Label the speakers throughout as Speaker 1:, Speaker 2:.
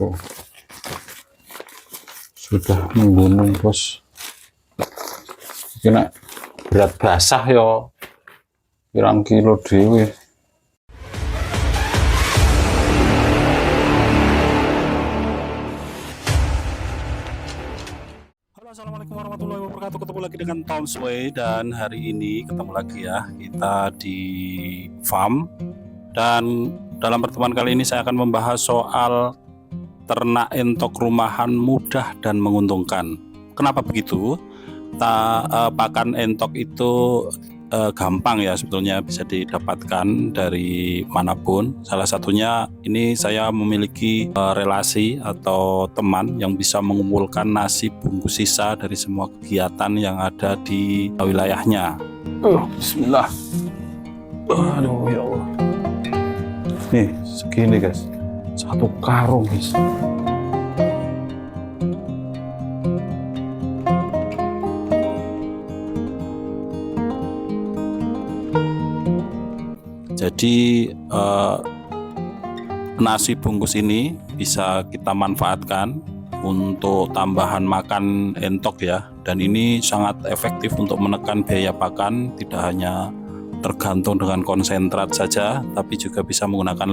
Speaker 1: Oh, sudah menggunung bos. Kena berat basah yo, pirang kilo dewe.
Speaker 2: Halo, assalamualaikum warahmatullahi wabarakatuh. Ketemu lagi dengan Tom Sway, dan hari ini ketemu lagi ya kita di farm. Dan dalam pertemuan kali ini saya akan membahas soal ternak entok rumahan mudah dan menguntungkan. Kenapa begitu? Pakan entok itu gampang ya, sebetulnya bisa didapatkan dari manapun. Salah satunya ini saya memiliki relasi atau teman yang bisa mengumpulkan nasi bungkus sisa dari semua kegiatan yang ada di wilayahnya.
Speaker 1: Bismillah. Aduh ya Allah. Nih segini guys, satu karung guys.
Speaker 2: Jadi nasi bungkus ini bisa kita manfaatkan untuk tambahan makan entok ya, dan ini sangat efektif untuk menekan biaya pakan. Tidak hanya tergantung dengan konsentrat saja, tapi juga bisa menggunakan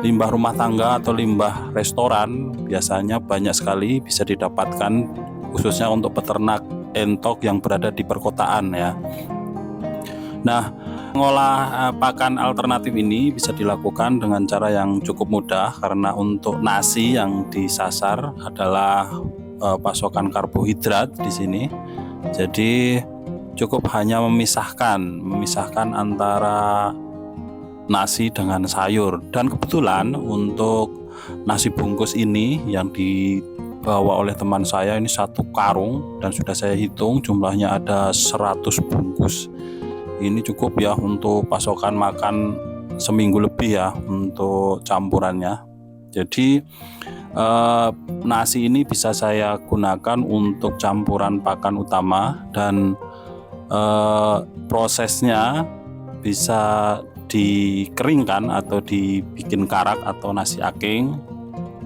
Speaker 2: limbah rumah tangga atau limbah restoran. Biasanya banyak sekali bisa didapatkan, khususnya untuk peternak entok yang berada di perkotaan ya. Nah, mengolah pakan alternatif ini bisa dilakukan dengan cara yang cukup mudah, karena untuk nasi yang disasar adalah pasokan karbohidrat di sini. Jadi cukup hanya memisahkan antara nasi dengan sayur. Dan kebetulan untuk nasi bungkus ini yang dibawa oleh teman saya ini satu karung, dan sudah saya hitung jumlahnya ada 100 bungkus. Ini cukup ya untuk pasokan makan seminggu lebih ya untuk campurannya. Jadi nasi ini bisa saya gunakan untuk campuran pakan utama, dan prosesnya bisa dikeringkan atau dibikin karak atau nasi aking.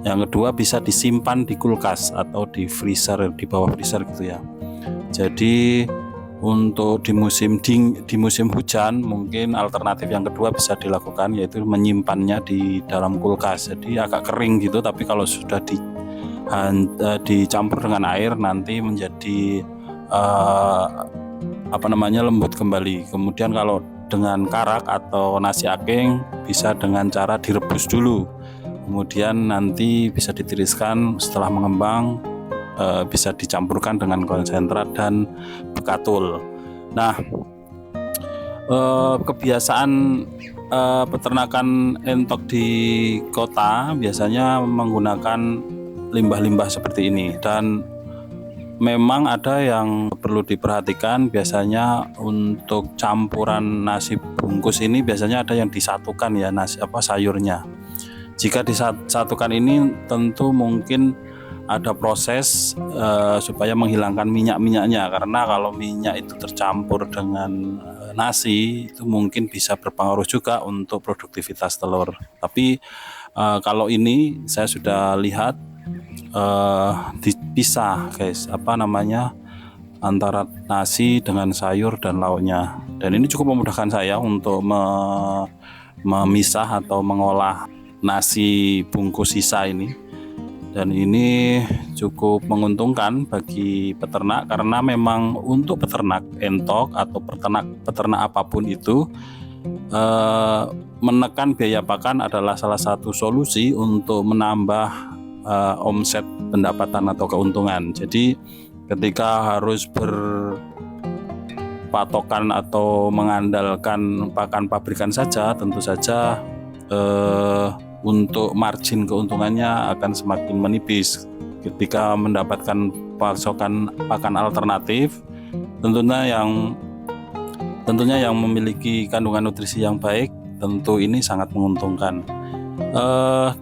Speaker 2: Yang kedua bisa disimpan di kulkas atau di freezer, di bawah freezer gitu ya. Jadi untuk di musim hujan mungkin alternatif yang kedua bisa dilakukan, yaitu menyimpannya di dalam kulkas. Jadi agak kering gitu, tapi kalau sudah dicampur dengan air nanti menjadi lembut kembali. Kemudian kalau dengan karak atau nasi aking bisa dengan cara direbus dulu, kemudian nanti bisa ditiriskan. Setelah mengembang bisa dicampurkan dengan konsentrat dan bekatul. Nah, kebiasaan peternakan entok di kota biasanya menggunakan limbah-limbah seperti ini, dan memang ada yang perlu diperhatikan. Biasanya untuk campuran nasi bungkus ini biasanya ada yang disatukan ya, sayurnya. Jika disatukan ini tentu mungkin ada proses supaya menghilangkan minyak-minyaknya, karena kalau minyak itu tercampur dengan nasi itu mungkin bisa berpengaruh juga untuk produktivitas telur. Tapi kalau ini saya sudah lihat dipisah guys, antara nasi dengan sayur dan lauknya, dan ini cukup memudahkan saya untuk memisah atau mengolah nasi bungkus sisa ini. Dan ini cukup menguntungkan bagi peternak, karena memang untuk peternak entok atau peternak apapun itu menekan biaya pakan adalah salah satu solusi untuk menambah omset pendapatan atau keuntungan. Jadi ketika harus berpatokan atau mengandalkan pakan pabrikan saja, tentu saja untuk margin keuntungannya akan semakin menipis. Ketika mendapatkan pasokan pakan alternatif, tentunya yang memiliki kandungan nutrisi yang baik, tentu ini sangat menguntungkan.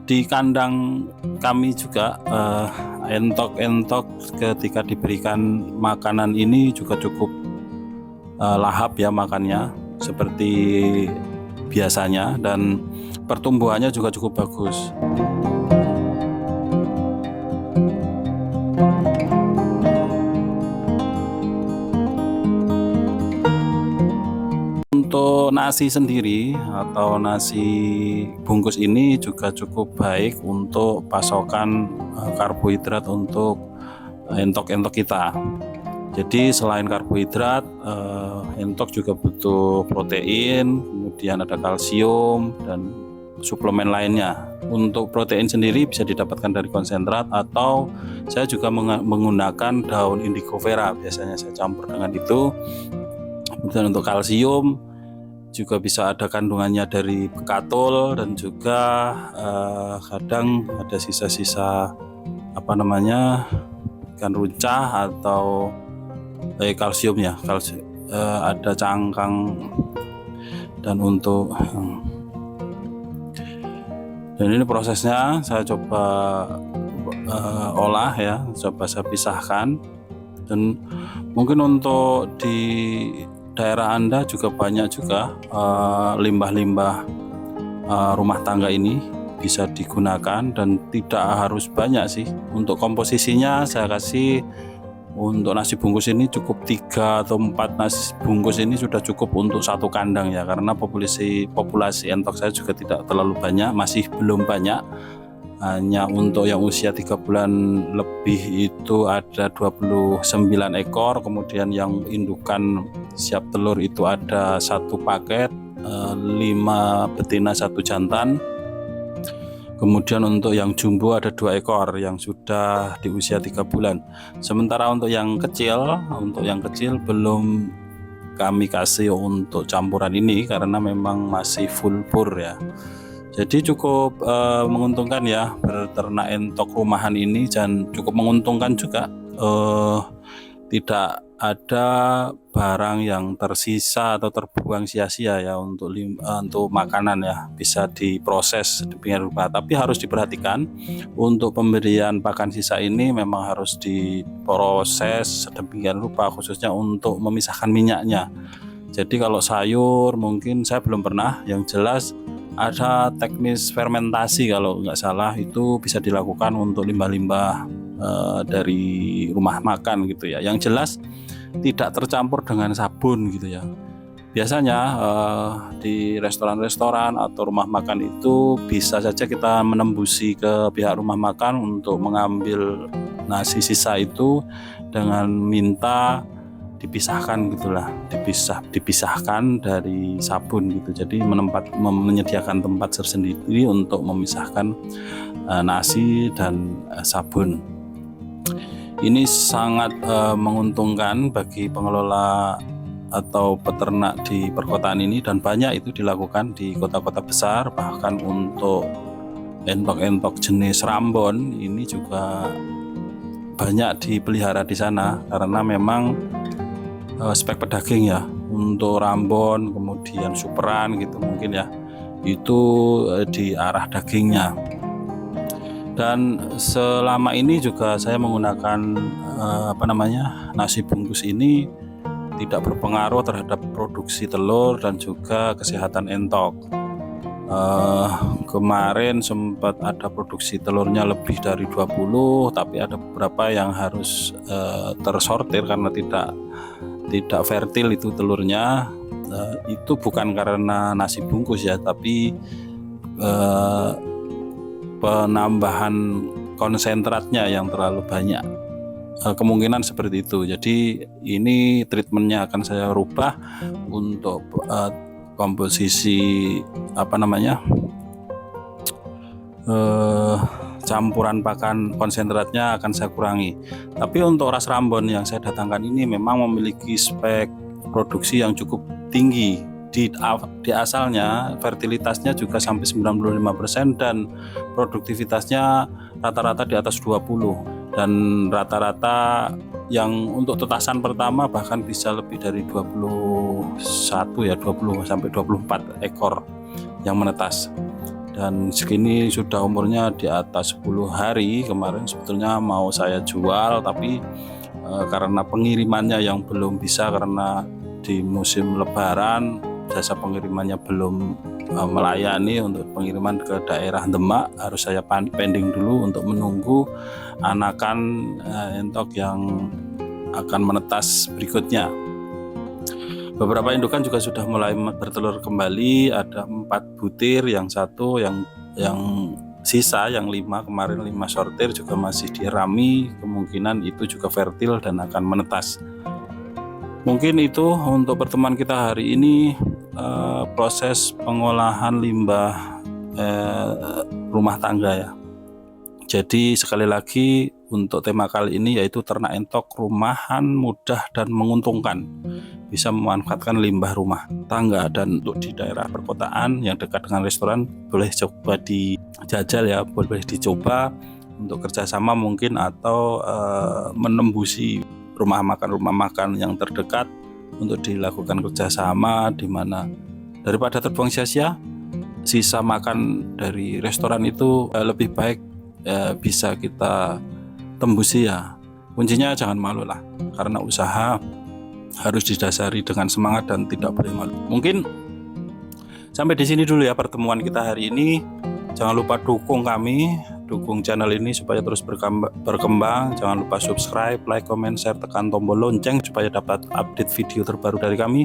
Speaker 2: Di kandang kami juga entok ketika diberikan makanan ini juga cukup lahap ya makannya seperti biasanya, dan pertumbuhannya juga cukup bagus. untuk nasi sendiri atau nasi bungkus ini juga cukup baik untuk pasokan karbohidrat untuk entok-entok kita. Jadi selain karbohidrat, entok juga butuh protein, kemudian ada kalsium dan suplemen lainnya. Untuk protein sendiri bisa didapatkan dari konsentrat atau saya juga menggunakan daun indigo vera, biasanya saya campur dengan itu. Kemudian untuk kalsium juga bisa ada kandungannya dari bekatul dan juga kadang ada sisa-sisa ikan runcah atau kalsium ya, ada cangkang. Dan untuk dan ini prosesnya saya coba olah ya, coba saya pisahkan. Dan mungkin untuk di daerah Anda juga banyak juga limbah-limbah rumah tangga ini bisa digunakan dan tidak harus banyak sih. Untuk komposisinya saya kasih, untuk nasi bungkus ini cukup 3 atau 4 nasi bungkus ini sudah cukup untuk satu kandang ya, karena populasi entok saya juga tidak terlalu banyak, masih belum banyak. Hanya untuk yang usia 3 bulan lebih itu ada 29 ekor, kemudian yang indukan siap telur itu ada 1 paket, 5 betina 1 jantan. Kemudian untuk yang jumbo ada 2 ekor yang sudah di usia 3 bulan. Sementara untuk yang kecil belum kami kasih untuk campuran ini karena memang masih full pur ya. Jadi cukup menguntungkan ya berternak entok rumahan ini, dan cukup menguntungkan juga, tidak ada barang yang tersisa atau terbuang sia-sia ya untuk makanan ya, bisa diproses di pinggir rumah. Tapi harus diperhatikan untuk pemberian pakan sisa ini memang harus diproses sedemikian rupa, khususnya untuk memisahkan minyaknya. Jadi kalau sayur mungkin saya belum pernah, yang jelas ada teknis fermentasi kalau nggak salah, itu bisa dilakukan untuk limbah-limbah dari rumah makan gitu ya. Yang jelas tidak tercampur dengan sabun gitu ya. Biasanya di restoran-restoran atau rumah makan itu bisa saja kita menembusi ke pihak rumah makan untuk mengambil nasi sisa itu dengan minta dipisahkan gitulah, dipisahkan dari sabun gitu. Jadi menyediakan tempat tersendiri untuk memisahkan nasi dan sabun. Ini sangat menguntungkan bagi pengelola atau peternak di perkotaan ini, dan banyak itu dilakukan di kota-kota besar. Bahkan untuk entok-entok jenis Rambon ini juga banyak dipelihara di sana karena memang spek pedaging ya. Untuk Rambon kemudian Superan gitu mungkin ya, itu di arah dagingnya. Dan selama ini juga saya menggunakan nasi bungkus ini tidak berpengaruh terhadap produksi telur dan juga kesehatan entok. Kemarin sempat ada produksi telurnya lebih dari 20, tapi ada beberapa yang harus tersortir karena tidak fertil itu telurnya. Itu bukan karena nasi bungkus ya, tapi penambahan konsentratnya yang terlalu banyak. Kemungkinan seperti itu. Jadi ini treatmentnya akan saya rubah untuk komposisi campuran pakan konsentratnya akan saya kurangi. Tapi untuk ras Rambon yang saya datangkan ini memang memiliki spek produksi yang cukup tinggi. Di asalnya fertilitasnya juga sampai 95% dan produktivitasnya rata-rata di atas 20, dan rata-rata yang untuk tetasan pertama bahkan bisa lebih dari 20 sampai 24 ekor yang menetas. Dan segini sudah umurnya di atas 10 hari. Kemarin sebetulnya mau saya jual, tapi karena pengirimannya yang belum bisa karena di musim lebaran jasa pengirimannya belum melayani. Untuk pengiriman ke daerah Demak harus saya pending dulu untuk menunggu anakan entok yang akan menetas berikutnya. Beberapa indukan juga sudah mulai bertelur kembali, ada 4 butir, yang satu yang sisa yang 5 kemarin 5 sortir juga masih dirami, kemungkinan itu juga fertil dan akan menetas. Mungkin itu untuk pertemuan kita hari ini, proses pengolahan limbah rumah tangga ya. Jadi sekali lagi untuk tema kali ini yaitu ternak entok rumahan, mudah dan menguntungkan, bisa memanfaatkan limbah rumah tangga. Dan untuk di daerah perkotaan yang dekat dengan restoran boleh coba dijajal ya, boleh dicoba untuk kerjasama mungkin, atau menembusi rumah makan yang terdekat untuk dilakukan kerjasama, di mana daripada terbuang sia-sia, sisa makan dari restoran itu lebih baik bisa kita tembusi ya. Kuncinya jangan malu lah, karena usaha harus didasari dengan semangat dan tidak boleh malu. Mungkin sampai di sini dulu ya pertemuan kita hari ini. Jangan lupa dukung kami, dukung channel ini supaya terus berkembang. Jangan lupa subscribe, like, comment, share, tekan tombol lonceng supaya dapat update video terbaru dari kami.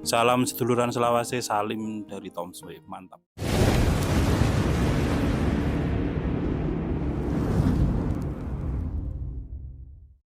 Speaker 2: Salam seduluran Selawase, salim dari Tom Swift, mantap.